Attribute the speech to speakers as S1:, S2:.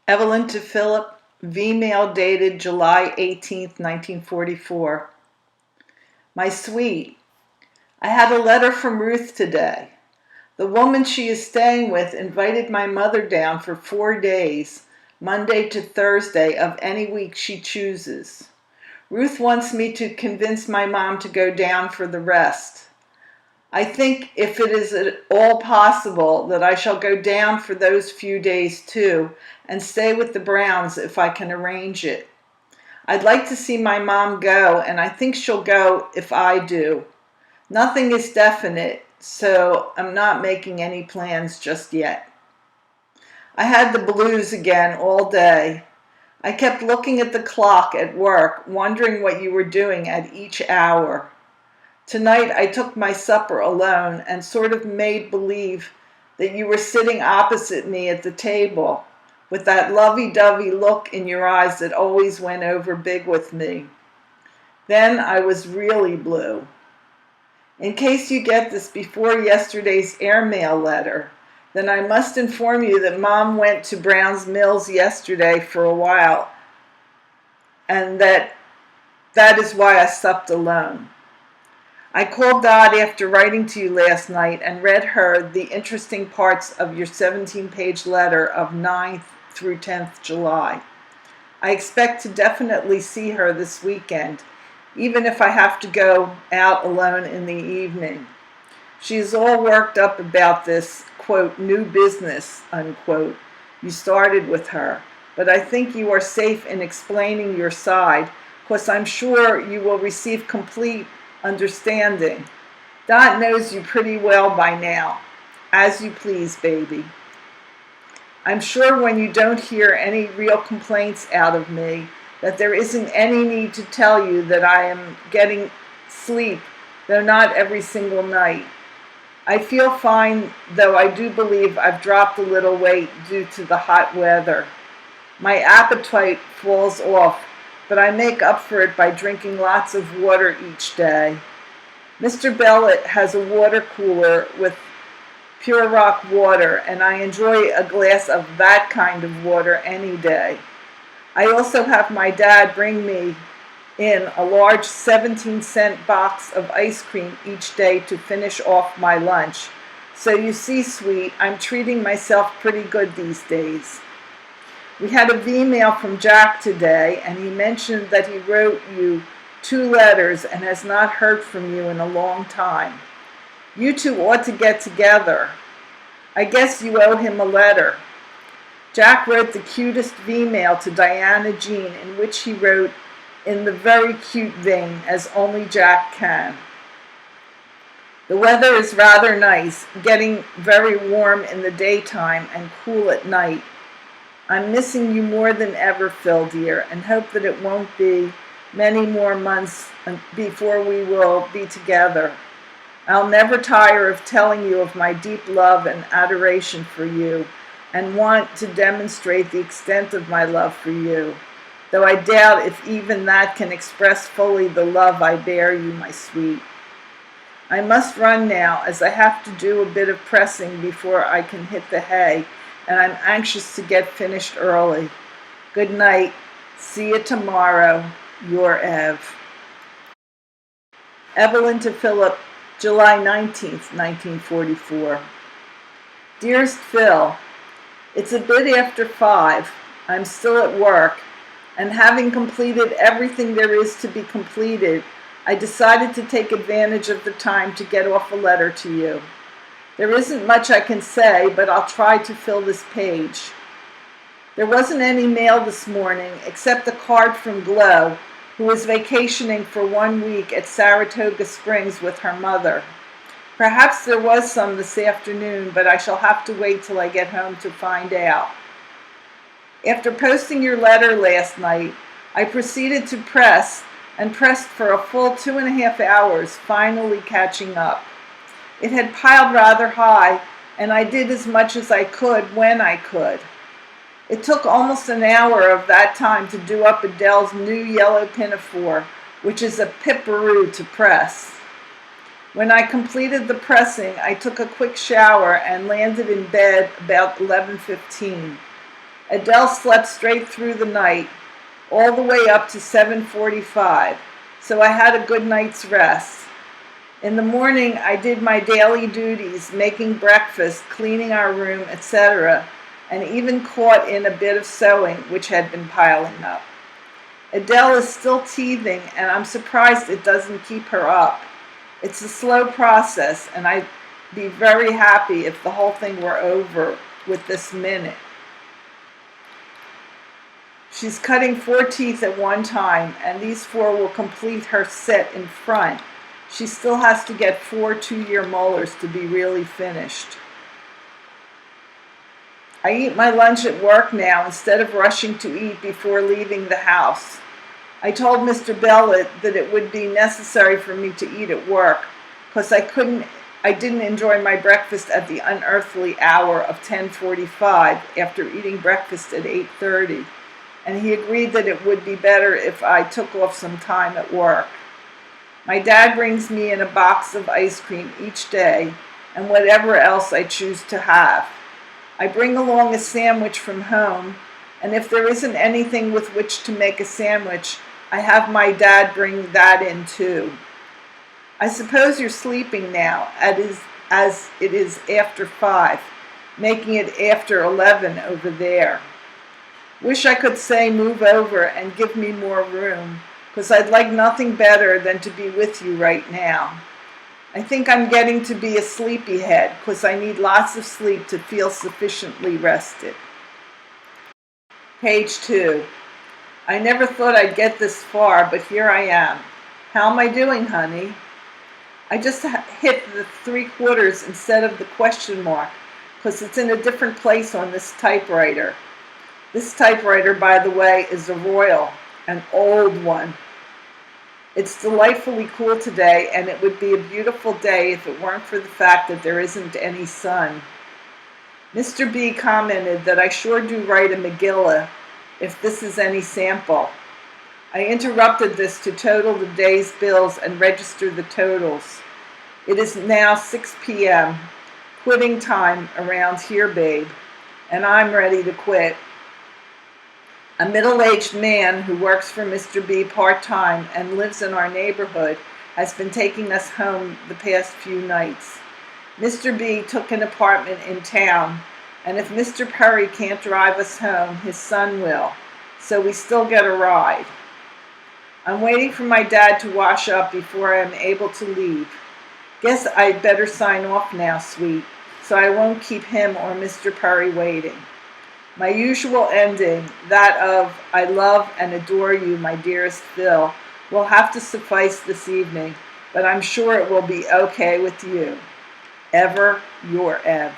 S1: Evelyn to Philip, V-mail dated July 18th, 1944. My sweet, I had a letter from Ruth today. The woman she is staying with invited my mother down for 4 days, Monday to Thursday of any week she chooses. Ruth wants me to convince my mom to go down for the rest. I think if it is at all possible that I shall go down for those few days too and stay with the Browns if I can arrange it. I'd like to see my mom go, and I think she'll go if I do. Nothing is definite, so I'm not making any plans just yet. I had the blues again all day. I kept looking at the clock at work, wondering what you were doing at each hour. Tonight I took my supper alone and sort of made believe that you were sitting opposite me at the table with that lovey-dovey look in your eyes that always went over big with me. Then I was really blue. In case you get this before yesterday's airmail letter, then I must inform you that Mom went to Brown's Mills yesterday for a while, and that is why I supped alone. I called Dot after writing to you last night and read her the interesting parts of your 17-page letter of 9th through 10th July. I expect to definitely see her this weekend, even if I have to go out alone in the evening. She is all worked up about this, quote, new business, unquote, you started with her, but I think you are safe in explaining your side, because I'm sure you will receive complete understanding. Dot knows you pretty well by now. As you please, baby. I'm sure when you don't hear any real complaints out of me, that there isn't any need to tell you that I am getting sleep, though not every single night. I feel fine, though I do believe I've dropped a little weight due to the hot weather. My appetite falls off, but I make up for it by drinking lots of water each day. Mr. Bellet has a water cooler with pure rock water, and I enjoy a glass of that kind of water any day. I also have my dad bring me in a large 17-cent box of ice cream each day to finish off my lunch. So you see, sweet, I'm treating myself pretty good these days. We had a V-mail from Jack today, and he mentioned that he wrote you 2 letters and has not heard from you in a long time. You two ought to get together. I guess you owe him a letter. Jack wrote the cutest V-mail to Diana Jean, in which he wrote in the very cute vein, as only Jack can. The weather is rather nice, getting very warm in the daytime and cool at night. I'm missing you more than ever, Phil dear, and hope that it won't be many more months before we will be together. I'll never tire of telling you of my deep love and adoration for you, and want to demonstrate the extent of my love for you, though I doubt if even that can express fully the love I bear you, my sweet. I must run now, as I have to do a bit of pressing before I can hit the hay, and I'm anxious to get finished early. Good night. See you tomorrow. Your Ev. Evelyn to Philip, July 19th, 1944. Dearest Phil, it's a bit after 5. I'm still at work, and having completed everything there is to be completed, I decided to take advantage of the time to get off a letter to you. There isn't much I can say, but I'll try to fill this page. There wasn't any mail this morning except a card from Glo, who is vacationing for 1 week at Saratoga Springs with her mother. Perhaps there was some this afternoon, but I shall have to wait till I get home to find out. After posting your letter last night, I proceeded to press and pressed for a full 2.5 hours, finally catching up. It had piled rather high, and I did as much as I could when I could. It took almost an hour of that time to do up Adele's new yellow pinafore, which is a pipperoo to press. When I completed the pressing, I took a quick shower and landed in bed about 11:15. Adele slept straight through the night, all the way up to 7:45, so I had a good night's rest. In the morning, I did my daily duties, making breakfast, cleaning our room, etc., and even caught in a bit of sewing, which had been piling up. Adele is still teething, and I'm surprised it doesn't keep her up. It's a slow process, and I'd be very happy if the whole thing were over with this minute. She's cutting 4 teeth at one time, and these 4 will complete her set in front. She still has to get 4 2-year molars to be really finished. I eat my lunch at work now instead of rushing to eat before leaving the house. I told Mr. Bellet that it would be necessary for me to eat at work because I didn't enjoy my breakfast at the unearthly hour of 10:45 after eating breakfast at 8:30, and he agreed that it would be better if I took off some time at work. My dad brings me in a box of ice cream each day and whatever else I choose to have. I bring along a sandwich from home, and if there isn't anything with which to make a sandwich, I have my dad bring that in too. I suppose you're sleeping now, as it is after 5, making it after 11 over there. Wish I could say move over and give me more room, because I'd like nothing better than to be with you right now. I think I'm getting to be a sleepyhead because I need lots of sleep to feel sufficiently rested. Page 2. I never thought I'd get this far, but here I am. How am I doing, honey? I just hit the 3/4 instead of the question mark because it's in a different place on this typewriter. This typewriter, by the way, is a Royal, an old one. It's delightfully cool today, and it would be a beautiful day if it weren't for the fact that there isn't any sun. Mr. B commented that I sure do write a Megillah, if this is any sample. I interrupted this to total the day's bills and register the totals. It is now 6 p.m., quitting time around here, babe, and I'm ready to quit. A middle-aged man who works for Mr. B part-time and lives in our neighborhood has been taking us home the past few nights. Mr. B took an apartment in town, and if Mr. Perry can't drive us home, his son will, so we still get a ride. I'm waiting for my dad to wash up before I am able to leave. Guess I'd better sign off now, sweet, so I won't keep him or Mr. Perry waiting. My usual ending, that of, I love and adore you, my dearest Phil, will have to suffice this evening, but I'm sure it will be okay with you. Ever your Ev.